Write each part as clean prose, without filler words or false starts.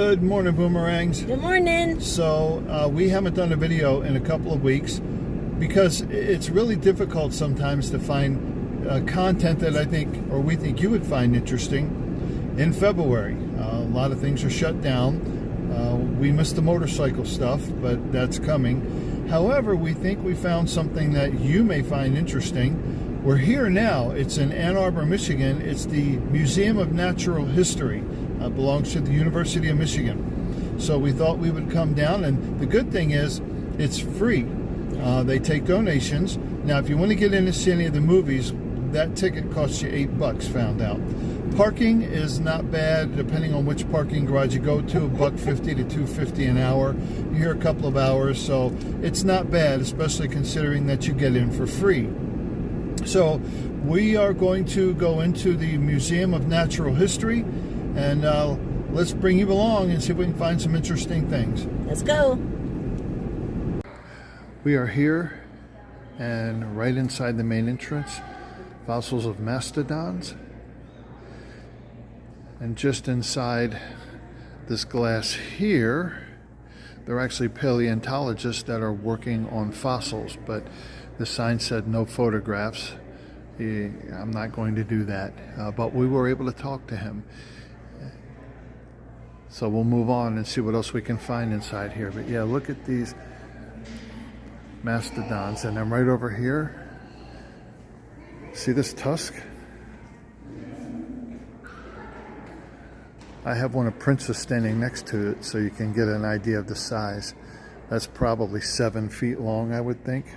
Good morning, Boomerangs. Good morning. So we haven't done a video in a couple of weeks because it's really difficult sometimes to find content that I think, or we think you would find interesting in February. A lot of things are shut down. We missed the motorcycle stuff, but that's coming. However, we think we found something that you may find interesting. We're here now. It's in Ann Arbor, Michigan. It's the Museum of Natural History. Belongs to the University of Michigan. So we thought we would come down, and the good thing is it's free. They take donations. Now, if you want to get in to see any of the movies, that ticket costs you $8, found out. Parking is not bad, depending on which parking garage you go to, $1.50 to $2.50 an hour. You're here a couple of hours, so it's not bad, especially considering that you get in for free. So we are going to go into the Museum of Natural History, and let's bring you along and see if we can find some interesting things. Let's go. We are here, and right inside the main entrance, fossils of mastodons. And just inside this glass here, there are actually paleontologists that are working on fossils, but the sign said no photographs. I'm not going to do that, but we were able to talk to him. So we'll move on and see what else we can find inside here. But yeah, look at these mastodons, and then right over here, see this tusk? I have one of Princess standing next to it so you can get an idea of the size. That's probably 7 feet long, I would think.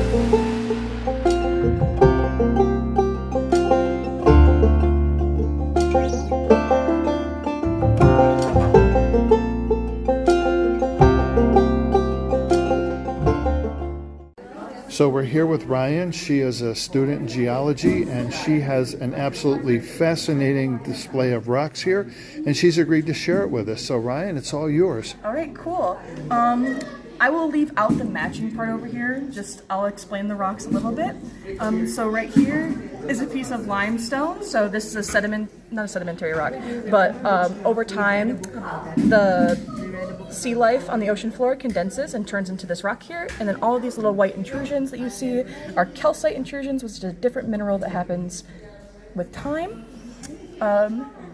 So we're here with Ryan. She is a student in geology, and she has an absolutely fascinating display of rocks here, and she's agreed to share it with us. So Ryan, it's all yours. All right, cool. I will leave out the matching part over here. I'll explain the rocks a little bit. So right here is a piece of limestone. So this is not a sedimentary rock, but over time, the sea life on the ocean floor condenses and turns into this rock here. And then all of these little white intrusions that you see are calcite intrusions, which is a different mineral that happens with time.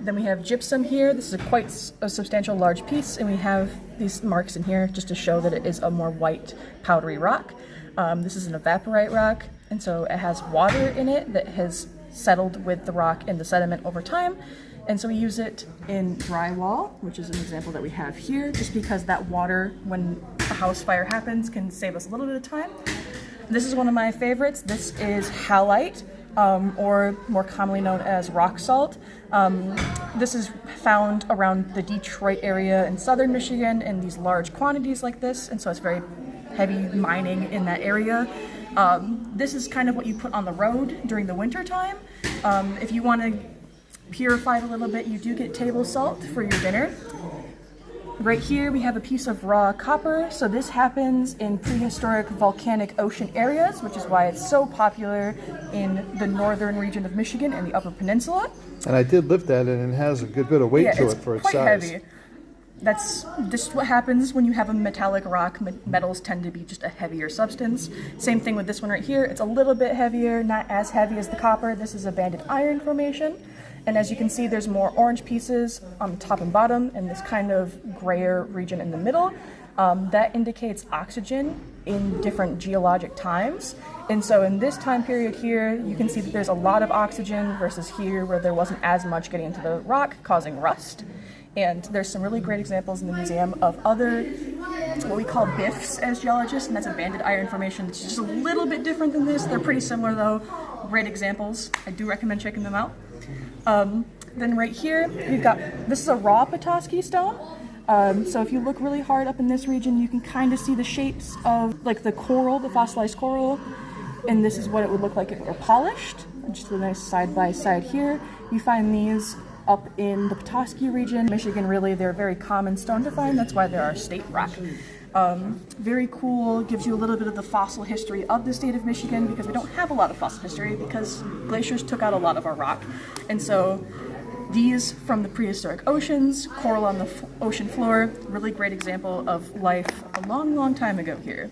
Then we have gypsum here. This is quite a substantial large piece, and we have these marks in here just to show that it is a more white powdery rock. This is an evaporite rock, and so it has water in it that has settled with the rock and the sediment over time. And so we use it in drywall, which is an example that we have here, just because that water, when a house fire happens, can save us a little bit of time. This is one of my favorites. This is halite, or more commonly known as rock salt. This is found around the Detroit area in southern Michigan in these large quantities like this, and so it's very heavy mining in that area. This is kind of what you put on the road during the winter time. If you want to purify it a little bit, you do get table salt for your dinner. Right here we have a piece of raw copper. So this happens in prehistoric volcanic ocean areas, which is why it's so popular in the northern region of Michigan and the Upper Peninsula. And I did lift that, and it has a good bit of weight to it for its quite size. Heavy. That's just what happens when you have a metallic rock. Metals tend to be just a heavier substance. Same thing with this one right here. It's a little bit heavier, not as heavy as the copper. This is a banded iron formation. And as you can see, there's more orange pieces on top and bottom and this kind of grayer region in the middle. That indicates oxygen in different geologic times. And so in this time period here, you can see that there's a lot of oxygen versus here where there wasn't as much getting into the rock, causing rust. And there's some really great examples in the museum of other, what we call BIFs as geologists, and that's a banded iron formation. It's just a little bit different than this. They're pretty similar though. Great examples. I do recommend checking them out. Then right here, we've got, this is a raw Petoskey stone. So if you look really hard up in this region, you can kind of see the shapes of like the coral, the fossilized coral. And this is what it would look like if it were polished. Just a nice side by side here. You find these up in the Petoskey region. Michigan, really, they're a very common stone to find. That's why they're our state rock. Very cool, gives you a little bit of the fossil history of the state of Michigan, because we don't have a lot of fossil history because glaciers took out a lot of our rock. And so these from the prehistoric oceans, coral on the ocean floor, really great example of life a long, long time ago here.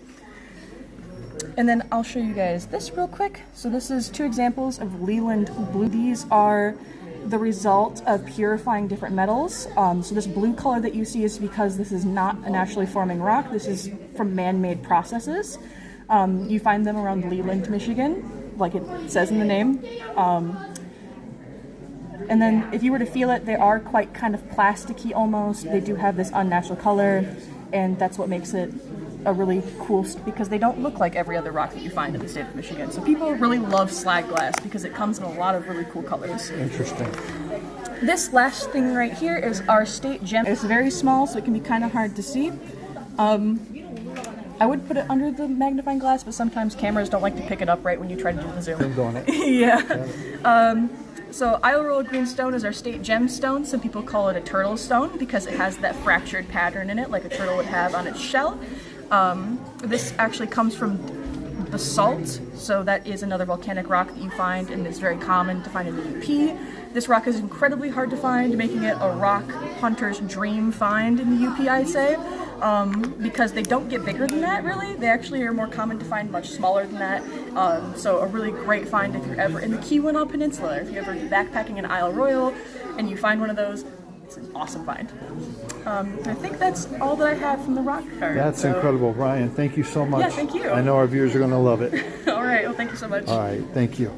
And then I'll show you guys this real quick. So this is two examples of Leland blue. These are the result of purifying different metals. So this blue color that you see is because this is not a naturally forming rock. This is from man-made processes. You find them around Leland, Michigan, like it says in the name. And then if you were to feel it, they are quite kind of plasticky almost. They do have this unnatural color, and that's what makes it a really cool, because they don't look like every other rock that you find in the state of Michigan. So people really love slag glass because it comes in a lot of really cool colors. Interesting. This last thing right here is our state gem. It's very small, so it can be kind of hard to see. I would put it under the magnifying glass, but sometimes cameras don't like to pick it up right when you try to do the zoom. I'm doing it. Yeah. So Isle Royal Greenstone is our state gemstone. Some people call it a turtle stone because it has that fractured pattern in it like a turtle would have on its shell. This actually comes from the salt, so that is another volcanic rock that you find, and it's very common to find in the UP. This rock is incredibly hard to find, making it a rock hunter's dream find in the UP, I'd say, because they don't get bigger than that, really. They actually are more common to find much smaller than that, so a really great find if you're ever in the Keweenaw Peninsula, or if you're ever backpacking in Isle Royal and you find one of those. It's an awesome find. I think that's all that I have from the rock card. That's incredible, Ryan. Thank you so much. Yeah, thank you. I know our viewers are going to love it. All right. Well, thank you so much. All right. Thank you.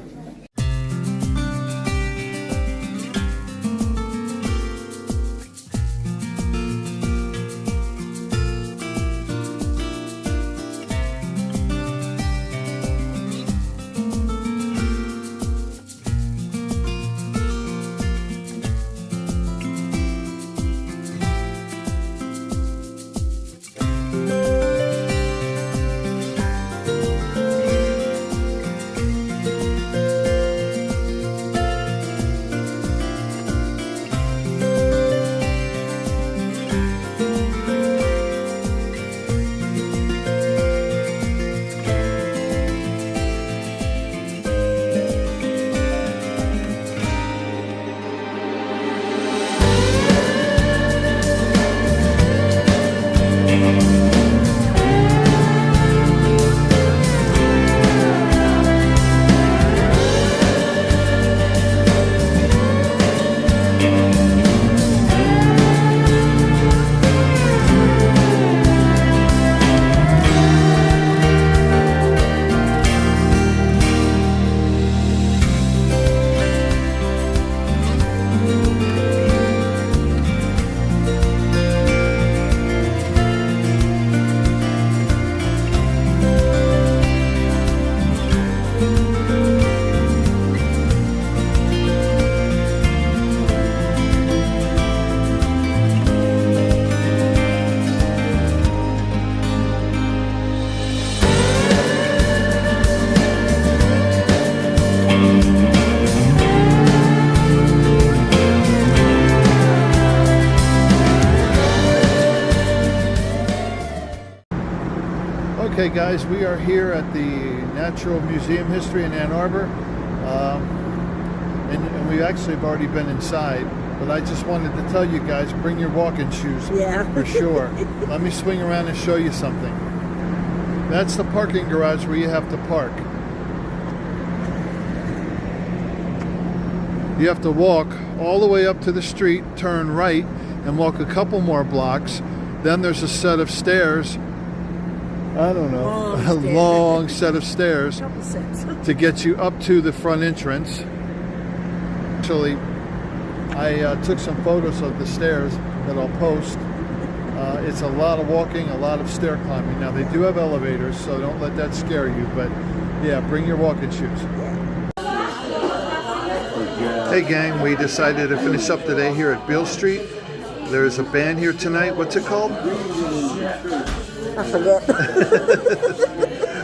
guys, we are here at the Natural Museum History in Ann Arbor, and we actually have already been inside, but I just wanted to tell you guys, bring your walking shoes. Yeah. For sure. Let me swing around and show you something. That's the parking garage where you have to park. You have to walk all the way up to the street, turn right, and walk a couple more blocks. Then there's a set of stairs. I don't know, a long set of stairs to get you up to the front entrance. Actually, I took some photos of the stairs that I'll post. It's a lot of walking, a lot of stair climbing. Now, they do have elevators, so don't let that scare you, but yeah, bring your walking shoes. Hey gang, we decided to finish up today here at Beale Street. There's a band here tonight. What's it called? I forget.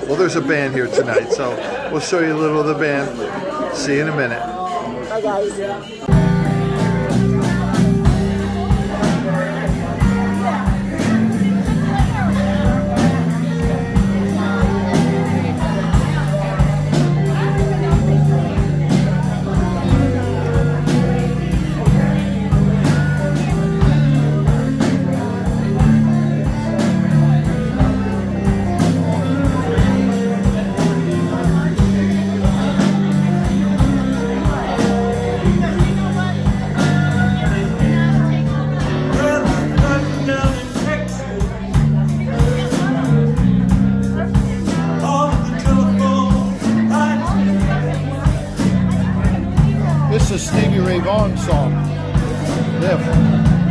Well, there's a band here tonight, so we'll show you a little of the band. See you in a minute. Bye, guys. This is a Stevie Ray Vaughan song. Live.